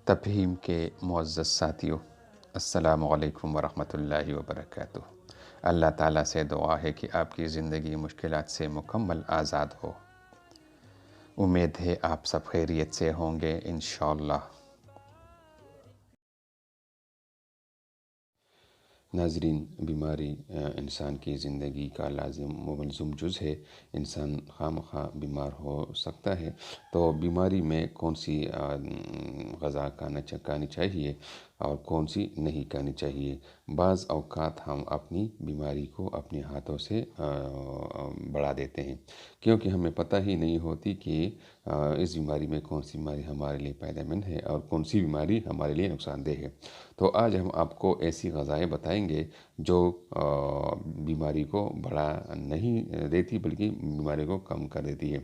تفہیم کے معزز ساتھیوں، السلام علیکم ورحمۃ اللہ وبرکاتہ۔ اللہ تعالیٰ سے دعا ہے کہ آپ کی زندگی مشکلات سے مکمل آزاد ہو۔ امید ہے آپ سب خیریت سے ہوں گے انشاءاللہ۔ ناظرین، بیماری انسان کی زندگی کا لازم و ملزوم جز ہے۔ انسان خواہ بیمار ہو سکتا ہے، تو بیماری میں کون سی غذا کھانی چاہیے اور کون سی نہیں کھانی چاہیے۔ بعض اوقات ہم اپنی بیماری کو اپنے ہاتھوں سے بڑھا دیتے ہیں، کیونکہ ہمیں پتہ ہی نہیں ہوتی کہ اس بیماری میں کون سی بیماری ہمارے لیے فائدہ مند ہے اور کون سی بیماری ہمارے لیے نقصان دہ ہے۔ تو آج ہم آپ کو ایسی غذائیں بتائیں گے جو بیماری کو بڑھا نہیں دیتی بلکہ بیماری کو کم کر دیتی ہے۔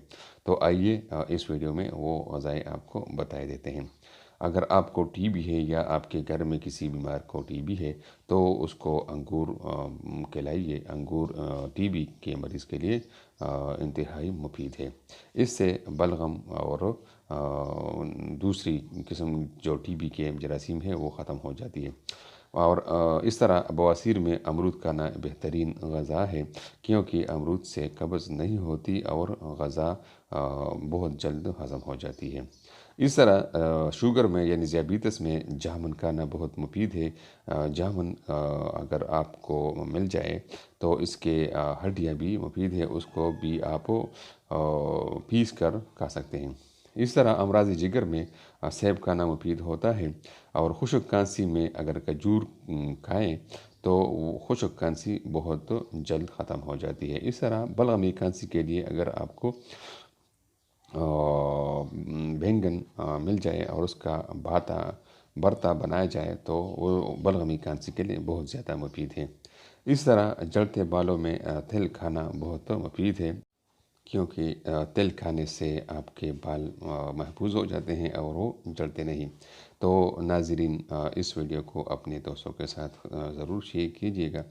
تو آئیے اس ویڈیو میں وہ غذائیں آپ کو بتائے دیتے ہیں۔ اگر آپ کو ٹی بی ہے یا آپ کے گھر میں کسی بیمار کو ٹی بی ہے تو اس کو انگور کھلائیے۔ انگور ٹی بی کے مریض کے لیے انتہائی مفید ہے۔ اس سے بلغم اور دوسری قسم جو ٹی بی کے جراثیم ہے وہ ختم ہو جاتی ہے۔ اور اس طرح بواسیر میں امرود کھانا بہترین غذا ہے، کیونکہ امرود سے قبض نہیں ہوتی اور غذا بہت جلد ہضم ہو جاتی ہے۔ اس طرح شوگر میں یعنی ذیابیطس میں جامن کھانا بہت مفید ہے۔ جامن اگر آپ کو مل جائے تو اس کے ہڈیاں بھی مفید ہے، اس کو بھی آپ پیس کر کھا سکتے ہیں۔ اس طرح امراض جگر میں سیب کھانا مفید ہوتا ہے، اور خشک کھانسی میں اگر کھجور کھائیں تو خشک کھانسی بہت جلد ختم ہو جاتی ہے۔ اس طرح بلغمی کھانسی کے لیے اگر آپ کو بینگن مل جائے اور اس کا برتا بنایا جائے تو وہ بلغمی کھانسی کے لیے بہت زیادہ مفید ہے۔ اس طرح جڑتے بالوں میں تل کھانا بہت مفید ہے، کیونکہ تل کھانے سے آپ کے بال محفوظ ہو جاتے ہیں اور وہ جڑتے نہیں۔ تو ناظرین، اس ویڈیو کو اپنے دوستوں کے ساتھ ضرور شیئر کیجیے گا۔